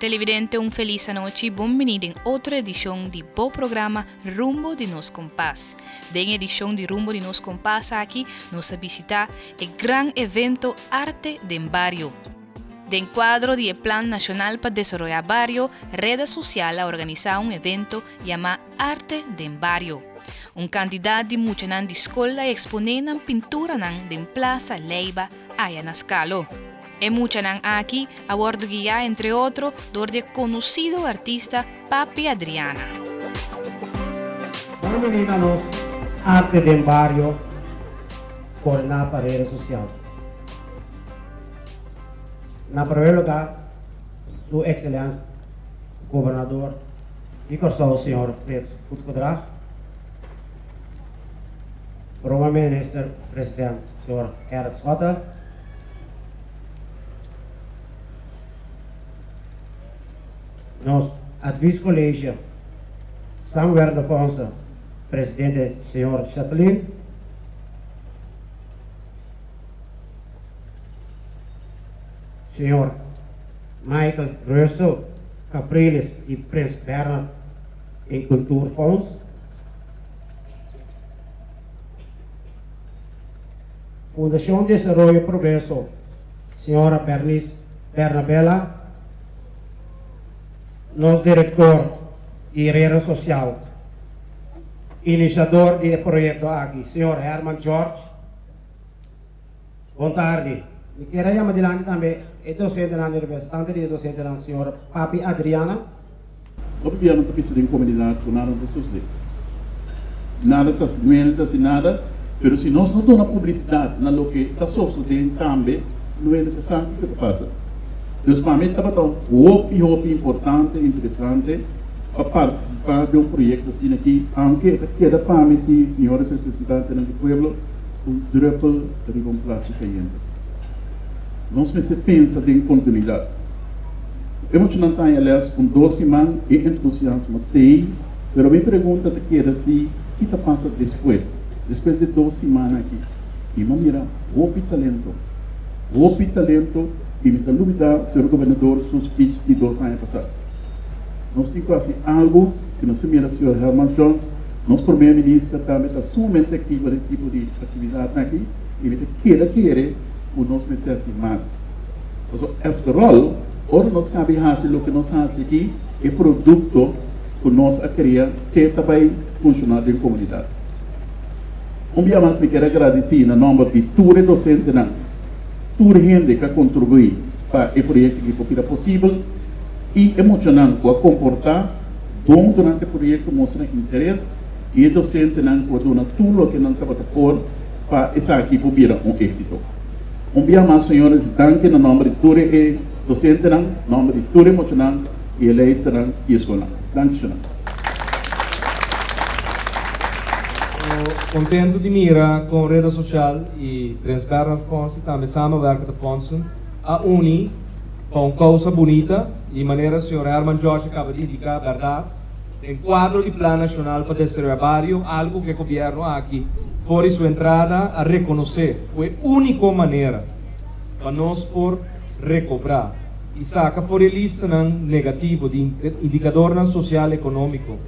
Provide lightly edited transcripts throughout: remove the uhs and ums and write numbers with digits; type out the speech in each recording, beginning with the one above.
Televidente, feliz noite e bem-vindo em outra edição de Bo Programa Rumbo de Nos Compás. Na edição de Rumbo de Nos Compás aqui, nos visita o grande evento Arte del Barrio. De quadro do Plan Nacional para Desarrollar Barrio, Rede Social ha organizado evento chamado Arte del Barrio. Candidato de mucha de escola expone pintura de Plaza Leiva, allá na Scalo. E mucha aquí a bordo guía, entre otros, de conocido artista Papi Adriana. Bienvenidos Arte del Barrio por la Rede Social. Na primeiro lugar, Sua Excelência, Governador e Corso, Senhor Pres Utcodrag, Primeiro-Ministro, Presidente, Senhor Gerrit Schotten, nos adviescollege, samenwerkende fondsen, presidente senhor Chatelain, senhor Michael Russell Capriles e Prins Bernhard em Cultuurfonds, Fundação de Desarrollo e Progresso, senhora Bernice Bernabella, nosso diretor de Rede Social, iniciador do projeto aqui, senhor Herman George. Boa tarde. Eu quero chamar de também o docente da universidade, o docente da senhora Papi Adriana. O governo está pensando em comunidade com nada do SUSD. Nada está se nada, mas se nós não damos publicidade na lo que está sucedendo também, não é interessante o que passa. Então, para mim, estava muito importante e interessante para participar de projeto assim aqui, aunque queda para mim, senhores e presidentes do povo, o diretor de um prato caindo. Nós pensamos em continuidade. Eu não tenho, aliás, com 12 semanas e entusiasmo, mas a minha pergunta é assim, o que está passando depois de 12 semanas aqui? E não mira, o talento, e me dúvida, senhor governador, seu speech de 2 anos passados. Nós temos assim algo que não se mira, senhor Herman Jones, nosso primeiro-ministro também está sumamente ativo nesse tipo de atividade aqui, e me quer o nosso assim mais. Então, after all, ora nós cabe fazer o que nós fazemos aqui, é produto que nós criamos, que também funciona na comunidade. Dia mais me quero agradecer no nome de todos os docentes, toda a gente que contribui para o projeto que é possível e emocionante para comportar bom durante o projeto, mostrar interesse e o docente não pode dar tudo o que não estava por para essa aqui poder êxito. Dia mais, senhores, danke no nome de todos os docentes, no nome de todos os emocionantes e eleitos e escola. Danke. Contento de mirar com a Rede Social e Prins Bernhard Fonds e também samenwerkende fondsen a unir para uma causa bonita de maneira que o senhor Herman George acaba de indicar, verdade, em quadro de Plan Nacional para Desarrollar Barrio, algo que o governo aqui, por sua entrada, a reconhecer. Foi a única maneira para nós por recobrar e saca por a lista negativa de indicador social e econômico.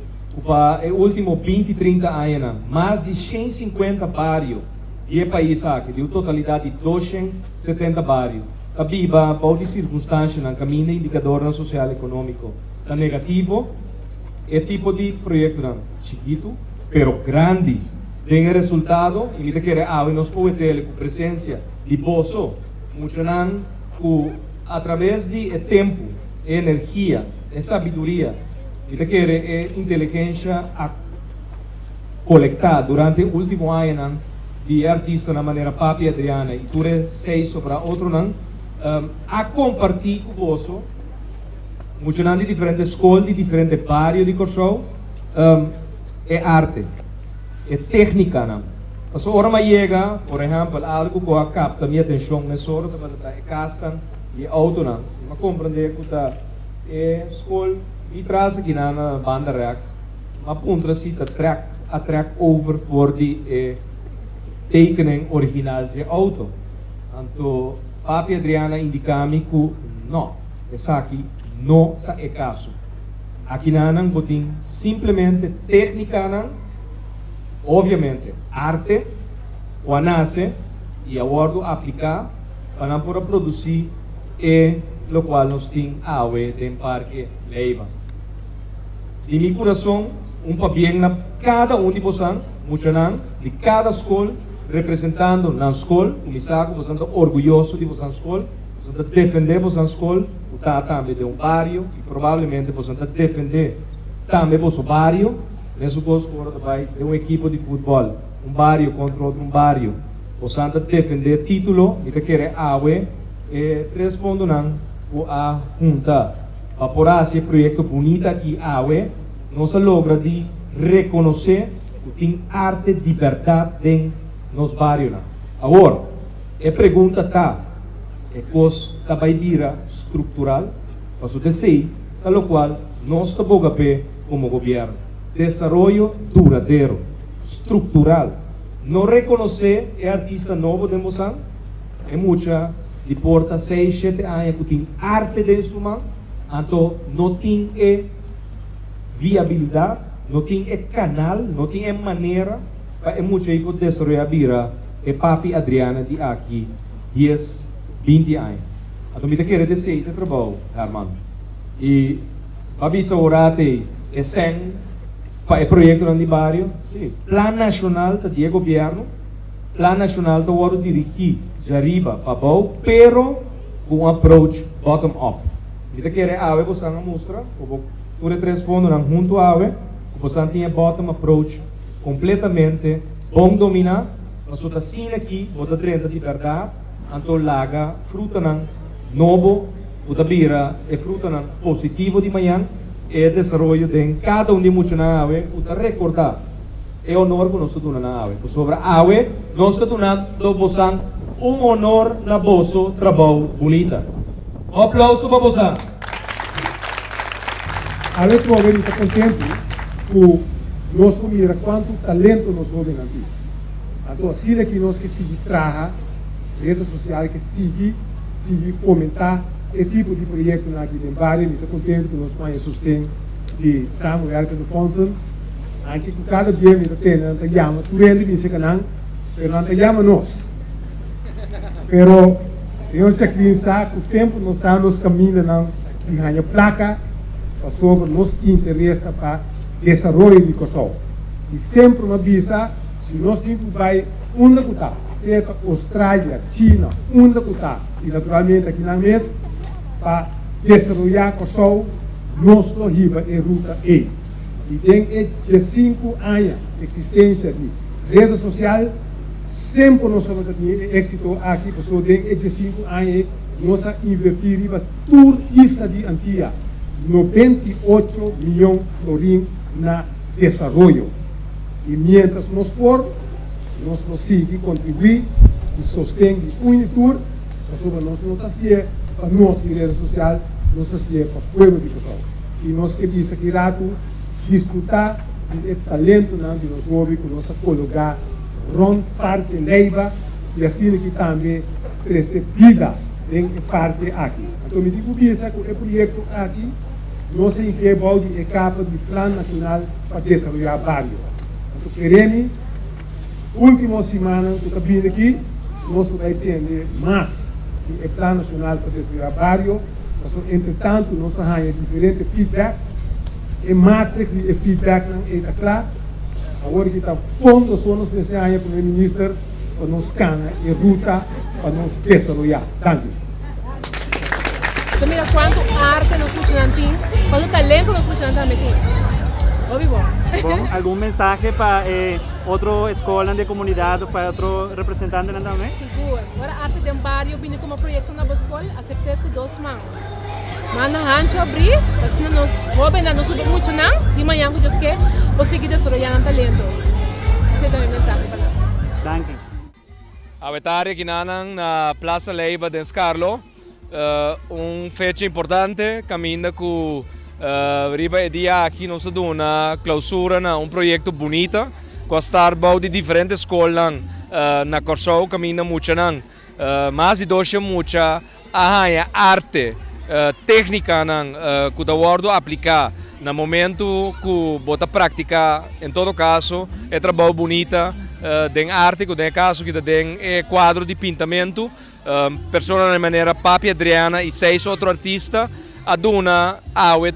Para os últimos 20, 30 anos, mais de 150 barrios de país aqui, de totalidade de 270 barrios. Cabiba, por de circunstâncias, no caminho de indicador social e econômico. Está negativo, é tipo de projeto chiquito, pero grande. Tem resultado, e me quer e nós podemos ter com presença de bolso, muito não, através de tempo, energia, e sabedoria. E quer inteligência a coletar durante o último ano de artista na maneira Papi Adriana e tudo 6 sobre outro não a compartilhar com você muito de diferentes escolas, de diferentes barrios de Corso é arte, é técnica não. Mas hora mais chega, por exemplo, algo que capta minha atenção nessa hora, é castan e auto não, mas compreender que é escola e traz aqui na banda Rex, mas pontra-se a track over voor die tekening original de auto. Então, Papi Adriana indicava-me que não, essa aqui no é caso. Aqui não botim simplesmente técnica, não, obviamente, arte, o nasce e agora aplicar para poder produzir e lo qual nós tem água em Parque Leiva. De meu coração, papel na cada de vocês, de cada escola, representando na escola, o misago, você está orgulhoso de vossa escola, você está defender vossa escola, está também de bairro, e provavelmente você está defender também vosso bairro, nesse caso, agora vai de equipe de futebol, bairro contra outro bairro, você está defender título, e quer água, e respondendo a junta, para esse projeto bonito aqui, água, nós logra de reconhecer que tem arte de verdade dentro nos bairros. Agora, a pergunta está, é coisa da baidira estrutural, para o desejo, pelo qual nós estamos a pé como governo. Desenvolvimento duradouro, estrutural. Não reconhecer é artista novo de Moçambique, é muita, de porta 6, 7 anos que tem arte dentro de mão, então não tem viabilidade, não tem canal, não tem maneira para muito aí que desenvolver a papi Adriana de aqui 10, 20 anos. Então me quer dizer esse trabalho, Herman. E papi saurate é sem para o projeto no bairro, sim. Plano nacional do governo, plano nacional do oro dirigir de arriba para baixo, pero com approach bottom up. Me quer ave você não mostra, o respondo não junto ave, você tem bottom approach completamente bom dominar, mas o assim aqui, você treina de verdade, então laga fruta não novo, o da bira é fruta não positivo de manhã, é desenvolvimento de cada de muitos na ave, o da recordar é honor que nós estamos na ave, sobre a ave nós estamos dando você honor na vosso trabalho bonita. Aplauso para você. A ver, tu está contente com nós mira quanto talento nós jovens aqui. Então, assim é que nós que seguir trabalhar, redes sociais que seguir fomentar esse tipo de projeto aqui em Bari, me está contente que nós conhecemos o sustento de Samuel do Fonson, anche que cada dia me está tendo, não chama, tu rende me secanang, mas não chama nós. Pero, senhor Chaclin sabe que sempre nós nos caminhos não ganha placa sobre nosso interesse para desenvolvimento de Kosovo. E sempre uma visa, se nós temos vai onde que está, seja Austrália, China, onde que está, e naturalmente aqui na mesa, para desenvolver Kosovo, nós não riba em ruta E. E tem de 5 anos de existência de rede social, sempre nós vamos ter êxito aqui, porque tem de 5 anos, nós investimos para tudo isso de Antia, 98 milhões de florins na desenvolvimento. E mientras nós nos seguimos contribuir e sostener a Unitur, nós não fazemos para nós, de rede social, nós fazemos para o povo de Kosovo. E nós queremos que rato desfrutar do talento de nós jovens, que nós colocar rond parte leiva e assim que também crescer vida em parte aqui. Então, me digo que o projeto aqui, nós enquebamos de etapa do Plano Nacional para desenvolver barrio. Então, queremos, última semana que está vindo aqui, nós vamos entender mais do Plano Nacional para desenvolver barrio. Entretanto, nós temos diferentes feedback, e matrix e feedback não é claro. Agora que está fundo, só nos pensamos, Primeiro-Ministro, para nos cana e ruta para nos desenvolver. Danke. Mira quanto arte nós temos, quanto talento nós temos também. Bom, algum mensagem para outra escola de comunidade, para outro representante também? Seguro. Agora, a arte de bairro vem como projeto na escola, aceitei com 2 mãos. Mas na gente abrir, assim nós jovens não subimos muito não, de manhã que eu quero, conseguir desenvolver um talento. Esse é também a mensagem para nós. Danke. A vetária aqui na Plaza Leiva de Scarlo, fecha importante, caminha com riba dia aqui nós damos uma clausura na projeto bonito, com a de diferentes escolas na Kosovo, caminha muito não, mas e doce muita arte técnica que da wordo aplicar no momento que bota prática, em todo caso, é trabalho bonita, tem arte, que tem caso que tem quadro de pintamento, pessoa de maneira Papi Adriana e 6 outros artistas, aduna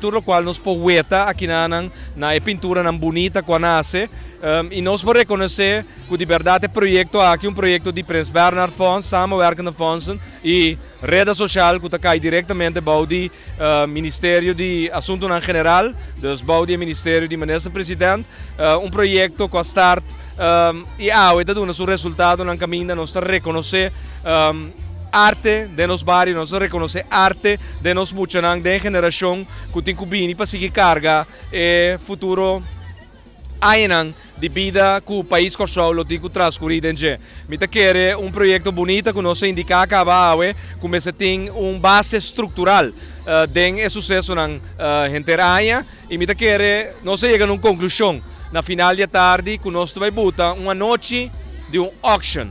tudo o qual nos poeta aqui na pintura bonita que nasce, e nós podemos reconhecer que de verdade é projeto aqui, projeto de Prins Bernhard Fonds, samenwerkende fondsen e rede social que cai diretamente para o Ministério de Assuntos em Geral, dus para o Ministério de Minister-Presidente, projeto que start e está dando seu resultado no caminho, nós reconhecer arte de nos bairros, nós reconhecer arte de nos muchanang, de geração que tem que para seguir carga e futuro ainda de vida que o país Kosovo tem que transcorrer dentro. Me quer projeto bonito que nós indica acaba como se tem base estrutural de sucesso na gente área e me quer nós chega a uma conclusão na final da tarde que nós vai botar uma noite de auction.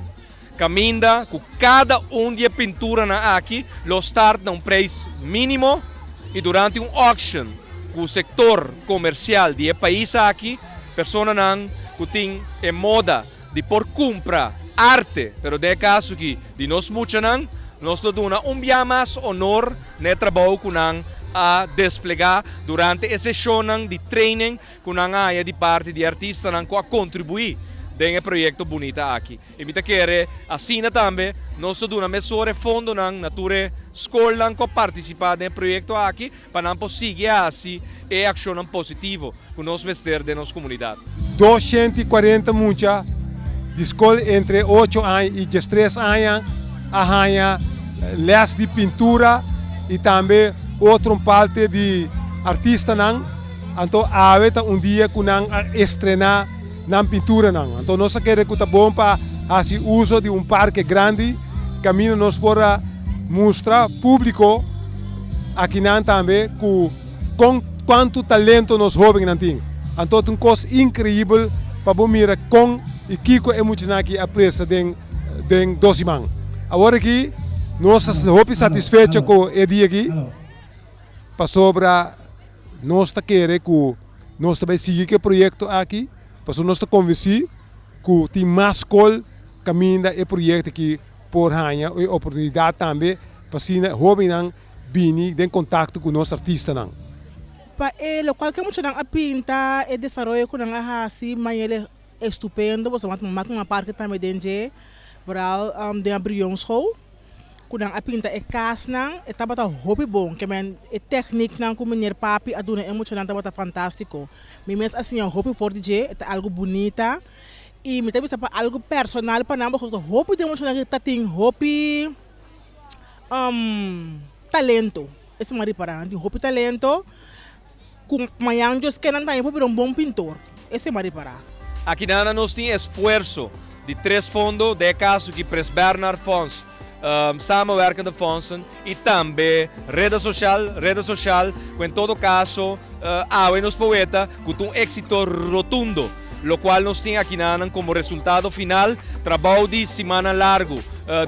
Caminda com cada de pintura na aqui, lo start a preço mínimo e durante auction com o setor comercial do país aqui, pessoas que têm moda de por comprar arte, pero de caso que de nós muitos nós damos dia mais honor no trabalho que a desplegar durante esse show de training que há de parte de artistas que a contribuir nesse projeto bonito aqui. E me quer assim também nós damos mesura fundo na natura escola que participar nesse projeto aqui para não seguir assim e ação positiva com nós mestres de nossa comunidade. 240 mucha de escola entre 8 anos e 13 anos a les de pintura e também outra parte de artista então aveta dia que estrenar na pintura então nós queremos que tá bom para fazer uso de parque grande caminho nós para mostrar público aqui também com quanto talento nós jovens temos. Então é uma coisa incrível para mirar com e Kiko é muito aqui a pressa de 12 man. Agora aqui nós estamos satisfeitos com o dia aqui. Para sobra nós queremos que nós também seguir o projeto aqui, para nós convencer que tem mais escola caminho e projeto aqui por ganhar a oportunidade também para os jovens vir em contato com os artistas. Para ele, qualquer muito a pinta e desenvolver com a assim, mas ele é estupendo, você mata uma parte também dentro para de abrir um show. Quando a pinta é casna, é tabata hobby bom, que é técnica não como minha papi, a dona é muito tabata fantástico. Mas assim é hobby for DJ, é algo bonita e me também para algo personal para não porque hobby de muito que tem hobby talento. Esse mari para hobby talento. Com manhãs que não tem para bom pintor. Esse é mari para. Aqui nós temos esforço de 3 fundos, de caso que Prins Bernhard Fonds, samenwerkende fondsen e também rede social, que em todo caso, nos poeta com êxito rotundo, lo qual nós temos aqui como resultado final, trabalho de semana largo,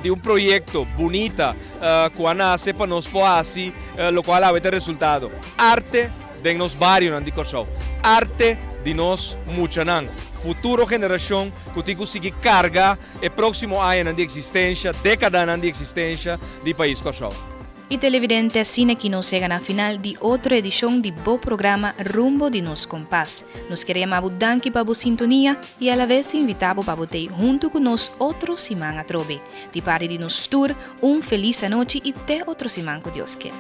de projeto bonita, que nasce para nós poder lo qual há resultado. Arte de nos barrios de Kosovo, arte de nos muchanang, futuro geração que tem que seguir carga e próximo ano de existência, década de existência do país Kosovo. E televidente, assim que nos chega na final de outra edição de Bo Programa Rumbo de Nos Compás. Nos queremos danke para a sintonia e a vez invitamos para botar junto com nós outro semana a trove. De parte de nos tour, feliz noite e até outro semana com Deus quer.